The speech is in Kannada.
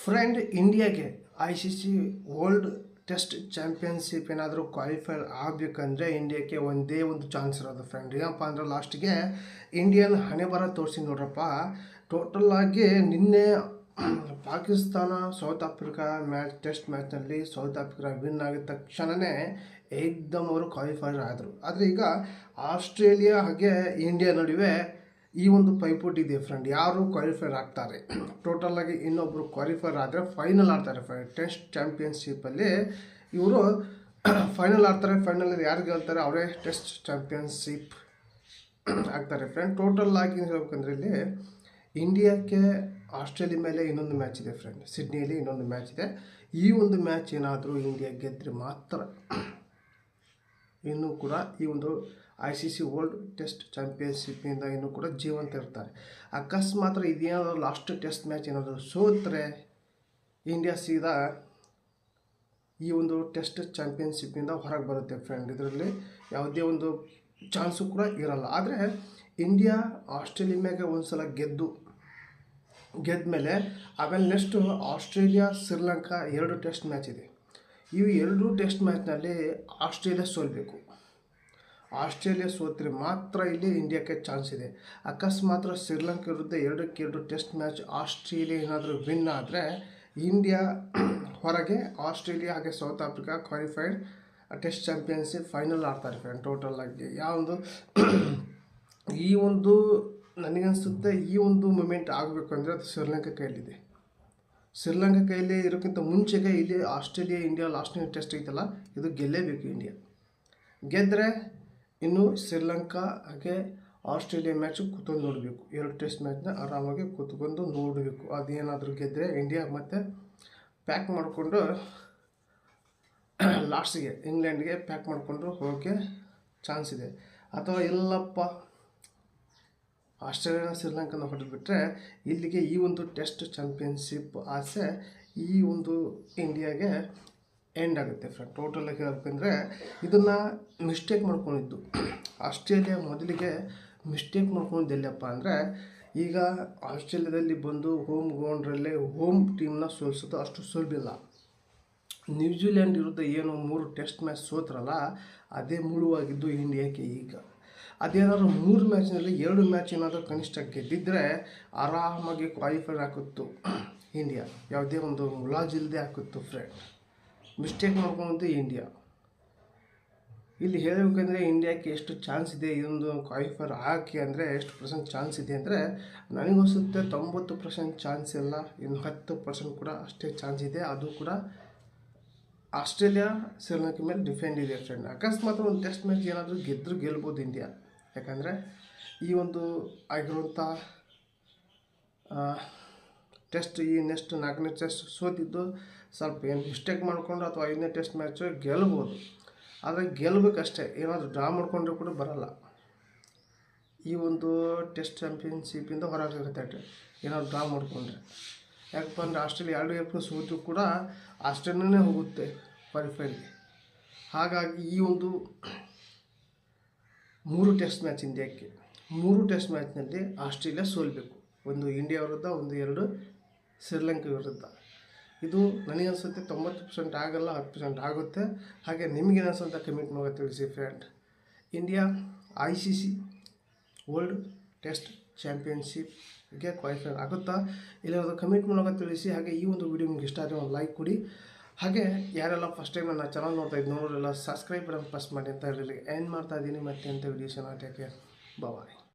ಫ್ರೆಂಡ್, ಇಂಡಿಯಾಗೆ ICC ವರ್ಲ್ಡ್ ಟೆಸ್ಟ್ ಚಾಂಪಿಯನ್ಶಿಪ್ ಏನಾದರೂ ಕ್ವಾಲಿಫೈ ಆಗಬೇಕಂದ್ರೆ ಇಂಡಿಯಾಕ್ಕೆ ಒಂದೇ ಒಂದು ಚಾನ್ಸ್ ಇರೋದು ಫ್ರೆಂಡ್. ಏನಪ್ಪ ಅಂದ್ರೆ ಲಾಸ್ಟಿಗೆ ಇಂಡಿಯನ್ ಹಣೆ ಬರ ತೋರಿಸಿ ನೋಡ್ರಪ್ಪ. ಟೋಟಲಾಗಿ ನಿನ್ನೆ ಪಾಕಿಸ್ತಾನ ಸೌತ್ ಆಫ್ರಿಕಾ ಟೆಸ್ಟ್ ಮ್ಯಾಚ್ನಲ್ಲಿ ಸೌತ್ ಆಫ್ರಿಕಾ ವಿನ್ ಆಗಿದ ತಕ್ಷಣವೇ ಏಕ್ದಮ್ ಅವರು ಕ್ವಾಲಿಫೈರ್ ಆದರು. ಆದರೆ ಈಗ ಆಸ್ಟ್ರೇಲಿಯಾ ಹಾಗೆ ಇಂಡಿಯಾ ನಡುವೆ ಈ ಒಂದು ಪೈಪೋಟಿ ಇದೆ ಫ್ರೆಂಡ್. ಯಾರು ಕ್ವಾಲಿಫೈರ್ ಆಗ್ತಾರೆ, ಟೋಟಲಾಗಿ ಇನ್ನೊಬ್ಬರು ಕ್ವಾಲಿಫೈರ್ ಆದರೆ ಫೈನಲ್ ಆಡ್ತಾರೆ ಫ್ರೆಂಡ್. ಟೆಸ್ಟ್ ಚಾಂಪಿಯನ್ಶಿಪ್ಪಲ್ಲಿ ಇವರು ಫೈನಲ್ ಆಡ್ತಾರೆ. ಫೈನಲಲ್ಲಿ ಯಾರು ಗೆಲ್ತಾರೆ ಅವರೇ ಟೆಸ್ಟ್ ಚಾಂಪಿಯನ್ಶಿಪ್ ಆಗ್ತಾರೆ ಫ್ರೆಂಡ್. ಟೋಟಲ್ ಆಗಿ ಹೇಳ್ಬೇಕಂದ್ರೆ ಇಲ್ಲಿ ಇಂಡಿಯಾಕ್ಕೆ ಆಸ್ಟ್ರೇಲಿಯಾ ಮೇಲೆ ಇನ್ನೊಂದು ಮ್ಯಾಚ್ ಇದೆ ಫ್ರೆಂಡ್. ಸಿಡ್ನಿಯಲ್ಲಿ ಇನ್ನೊಂದು ಮ್ಯಾಚ್ ಇದೆ. ಈ ಒಂದು ಮ್ಯಾಚ್ ಏನಾದರೂ ಇಂಡಿಯಾ ಗೆದ್ದರೆ ಮಾತ್ರ ಇನ್ನೂ ಕೂಡ ಈ ಒಂದು ICC ವರ್ಲ್ಡ್ ಟೆಸ್ಟ್ ಚಾಂಪಿಯನ್ಶಿಪ್ನಿಂದ ಇನ್ನೂ ಕೂಡ ಜೀವಂತ ಇರ್ತಾರೆ. ಅಕಸ್ಮಾತ್ ಇದೇನಾದರೂ ಲಾಸ್ಟ್ ಟೆಸ್ಟ್ ಮ್ಯಾಚ್ ಏನಾದರೂ ಸೋತ್ರೆ ಇಂಡಿಯಾ ಸೀದಾ ಈ ಒಂದು ಟೆಸ್ಟ್ ಚಾಂಪಿಯನ್ಶಿಪ್ನಿಂದ ಹೊರಗೆ ಬರುತ್ತೆ ಫ್ರೆಂಡ್. ಇದರಲ್ಲಿ ಯಾವುದೇ ಒಂದು ಚಾನ್ಸು ಕೂಡ ಇರಲ್ಲ. ಆದರೆ ಇಂಡಿಯಾ ಆಸ್ಟ್ರೇಲಿಯಾ ಮ್ಯಾಗೆ ಒಂದು ಸಲ ಗೆದ್ದ ಮೇಲೆ ಆಮೇಲೆ next Australia Sri Lanka 2 test match ಇದೆ. ಇವು 2 ಟೆಸ್ಟ್ ಮ್ಯಾಚ್ನಲ್ಲಿ ಆಸ್ಟ್ರೇಲಿಯಾ ಸೋಲ್ಬೇಕು. ಆಸ್ಟ್ರೇಲಿಯಾ ಸೋತ್ರೆ ಮಾತ್ರ ಇಲ್ಲಿ ಇಂಡಿಯಾಕ್ಕೆ ಚಾನ್ಸ್ ಇದೆ. ಅಕಸ್ಮಾತ್ ಶ್ರೀಲಂಕಾ ವಿರುದ್ಧ 2-2 ಟೆಸ್ಟ್ ಮ್ಯಾಚ್ ಆಸ್ಟ್ರೇಲಿಯಾ ಏನಾದರೂ ವಿನ್ ಆದರೆ ಇಂಡಿಯಾ ಹೊರಗೆ, ಆಸ್ಟ್ರೇಲಿಯಾ ಹಾಗೆ south Africa qualified test championship final ಆಡ್ತಾರೆ ಫ್ರೆಂಡ್. ಟೋಟಲ್ ಆಗಿ ಈ ಒಂದು ನನಗನ್ಸುತ್ತೆ ಈ ಒಂದು ಮೂಮೆಂಟ್ ಆಗಬೇಕು ಅಂದರೆ ಅದು ಶ್ರೀಲಂಕಾ ಕೈಲಿದೆ. ಶ್ರೀಲಂಕಾ ಕೈಯಲ್ಲಿ ಇರೋಕ್ಕಿಂತ ಮುಂಚೆಗೆ ಇಲ್ಲಿ ಆಸ್ಟ್ರೇಲಿಯಾ ಇಂಡಿಯಾ ಲಾಸ್ಟ್ನೇ ಟೆಸ್ಟ್ ಐತಲ್ಲ, ಇದು ಗೆಲ್ಲೇಬೇಕು. ಇಂಡಿಯಾ ಗೆದ್ದರೆ ಇನ್ನು ಶ್ರೀಲಂಕಾ ಹಾಗೆ ಆಸ್ಟ್ರೇಲಿಯಾ ಮ್ಯಾಚು ಕೂತ್ಕೊಂಡು ನೋಡಬೇಕು. 2 ಟೆಸ್ಟ್ ಮ್ಯಾಚ್ನ ಆರಾಮಾಗಿ ಕೂತ್ಕೊಂಡು ನೋಡಬೇಕು. ಅದೇನಾದರೂ ಗೆದ್ದರೆ ಇಂಡಿಯಾ ಮತ್ತೆ ಪ್ಯಾಕ್ ಮಾಡಿಕೊಂಡು ಲಾಸ್ಟಿಗೆ ಇಂಗ್ಲೆಂಡ್ಗೆ ಪ್ಯಾಕ್ ಮಾಡಿಕೊಂಡು ಹೋಗೋಕ್ಕೆ ಚಾನ್ಸ್ ಇದೆ. ಅಥವಾ ಇಲ್ಲಪ್ಪ ಆಸ್ಟ್ರೇಲಿಯಾ ಶ್ರೀಲಂಕಾನ ಹೊಡೆದುಬಿಟ್ರೆ ಇಲ್ಲಿಗೆ ಈ ಒಂದು ಟೆಸ್ಟ್ ಚಾಂಪಿಯನ್ಶಿಪ್ ಆಸೆ ಈ ಒಂದು ಇಂಡಿಯಾಗೆ ಎಂಡ್ ಆಗುತ್ತೆ ಫ್ರೆಂಡ್. ಟೋಟಲಾಗಿ ಹೇಳ್ಬೇಕಂದ್ರೆ ಇದನ್ನು ಮಿಸ್ಟೇಕ್ ಮಾಡ್ಕೊಂಡಿದ್ದು ಆಸ್ಟ್ರೇಲಿಯಾ. ಮೊದಲಿಗೆ ಮಿಸ್ಟೇಕ್ ಮಾಡ್ಕೊಂಡಿದ್ದೆಲ್ಲಪ್ಪ ಅಂದರೆ ಈಗ ಆಸ್ಟ್ರೇಲಿಯಾದಲ್ಲಿ ಬಂದು ಹೋಮ್ ಗ್ರೌಂಡ್ರಲ್ಲೇ ಹೋಮ್ ಟೀಮ್ನ ಸೋಲಿಸೋದು ಅಷ್ಟು ಸುಲಭಿಲ್ಲ. ನ್ಯೂಜಿಲ್ಯಾಂಡ್ ವಿರುದ್ಧ ಏನು 3 ಟೆಸ್ಟ್ ಮ್ಯಾಚ್ ಸೋತ್ರಲ್ಲ, ಅದೇ ಮುಳುವಾಗಿದ್ದು ಇಂಡಿಯಾಕ್ಕೆ. ಈಗ ಅದೇನಾದರೂ 3 ಮ್ಯಾಚ್ನಲ್ಲಿ 2 ಮ್ಯಾಚ್ ಏನಾದರೂ ಕನಿಷ್ಠ ಗೆದ್ದಿದ್ದರೆ ಆರಾಮಾಗಿ ಕ್ವಾಲಿಫೈರ್ ಹಾಕಿತ್ತು ಇಂಡಿಯಾ. ಯಾವುದೇ ಒಂದು ಮುಲಾಜಿಲ್ಲದೆ ಹಾಕಿತ್ತು ಫ್ರೆಂಡ್. ಮಿಸ್ಟೇಕ್ ಮಾಡ್ಕೊಂಡು ಇಂಡಿಯಾ. ಇಲ್ಲಿ ಹೇಳಬೇಕಂದ್ರೆ ಇಂಡಿಯಾಕ್ಕೆ ಎಷ್ಟು ಚಾನ್ಸ್ ಇದೆ ಇದೊಂದು ಕ್ವಾಲಿಫೈರ್ ಹಾಕಿ ಅಂದರೆ ಎಷ್ಟು % ಚಾನ್ಸ್ ಇದೆ ಅಂದರೆ ನನಗನ್ಸುತ್ತೆ 90% ಚಾನ್ಸ್ ಇಲ್ಲ, ಇನ್ನು 10% ಕೂಡ ಅಷ್ಟೇ ಚಾನ್ಸ್ ಇದೆ. ಅದು ಕೂಡ ಆಸ್ಟ್ರೇಲಿಯಾ ಶ್ರೀಲಂಕಾ ಮೇಲೆ ಡಿಫೆಂಡ್ ಇದೆ ಫ್ರೆಂಡ್. ಅಕಸ್ಮಾತ್ ಒಂದು ಟೆಸ್ಟ್ ಮ್ಯಾಚ್ ಏನಾದರೂ ಗೆಲ್ಬೋದು ಇಂಡಿಯಾ. ಯಾಕಂದರೆ ಈ ಒಂದು ಆಗಿರುವಂಥ ಟೆಸ್ಟ್ ಈ ನೆಕ್ಸ್ಟ್ 4ನೇ ಟೆಸ್ಟ್ ಸೋತಿದ್ದು ಸ್ವಲ್ಪ ಏನು ಮಿಸ್ಟೇಕ್ ಮಾಡಿಕೊಂಡು ಅಥವಾ 5ನೇ ಟೆಸ್ಟ್ ಮ್ಯಾಚು ಗೆಲ್ಬೋದು. ಆದರೆ ಗೆಲ್ಲಬೇಕಷ್ಟೇ, ಏನಾದರೂ ಡ್ರಾ ಮಾಡಿಕೊಂಡ್ರೆ ಕೂಡ ಬರಲ್ಲ. ಈ ಒಂದು ಟೆಸ್ಟ್ ಚಾಂಪಿಯನ್ಶಿಪ್ಪಿಂದ ಹೊರಗಾಗುತ್ತೆ ಏನಾದರೂ ಡ್ರಾ ಮಾಡಿಕೊಂಡ್ರೆ. ಯಾಕಪ್ಪ ಅಂದರೆ ಆಸ್ಟ್ರೇಲಿಯಾ 2 ಸೋತು ಕೂಡ ಆಸ್ಟ್ರೇಲಿಯಾನೇ ಹೋಗುತ್ತೆ ಕ್ವಾಲಿಫೈರ್ಗೆ. ಹಾಗಾಗಿ ಈ ಒಂದು 3 ಟೆಸ್ಟ್ ಮ್ಯಾಚ್ ಇಂಡಿಯಾಕ್ಕೆ, 3 ಟೆಸ್ಟ್ ಮ್ಯಾಚ್ನಲ್ಲಿ ಆಸ್ಟ್ರೇಲಿಯಾ ಸೋಲ್ಬೇಕು. ಒಂದು ಇಂಡಿಯಾ ವಿರುದ್ಧ, 1-2 ಶ್ರೀಲಂಕಾ ವಿರುದ್ಧ. ಇದು ನನಗನ್ಸುತ್ತೆ 90% ಆಗಲ್ಲ, 10% ಆಗುತ್ತೆ. ಹಾಗೆ ನಿಮಗೇನಿಸುತ್ತೆ ಕಮೆಂಟ್ ಮಾಡಿ ತಿಳಿಸಿ friend. India ICC world test ಚಾಂಪಿಯನ್ಶಿಪ್ಗೆ ಕ್ವಾಲಿಫೈರ್ ಆಗುತ್ತಾ ಇಲ್ಲಾಂದ್ರೆ ಕಮೆಂಟ್ ಮೂಲಕ ತಿಳಿಸಿ. ಹಾಗೆ ಈ ಒಂದು ವಿಡಿಯೋ ನಿಮ್ಗೆ ಇಷ್ಟ ಆದರೆ ಒಂದು ಲೈಕ್ ಕೊಡಿ. ಹಾಗೆ ಯಾರೆಲ್ಲ ಫಸ್ಟ್ ಟೈಮ್ ನನ್ನ ಚಾನಲ್ ನೋಡ್ತಾ ಇದ್ದು ನೋಡೋರೆಲ್ಲ ಸಬ್ಸ್ಕ್ರೈಬ್ ಬಟನ್ ಪ್ರೆಸ್ ಮಾಡಿ ಅಂತ ಹೇಳಿ ಏನು ಮಾಡ್ತಾ ಇದ್ದೀನಿ ಮತ್ತೆ ಅಂತ ವಿಡಿಯೋಸ್ ಟೇಕ್ ಕೇರ್. ಬಾಯ್.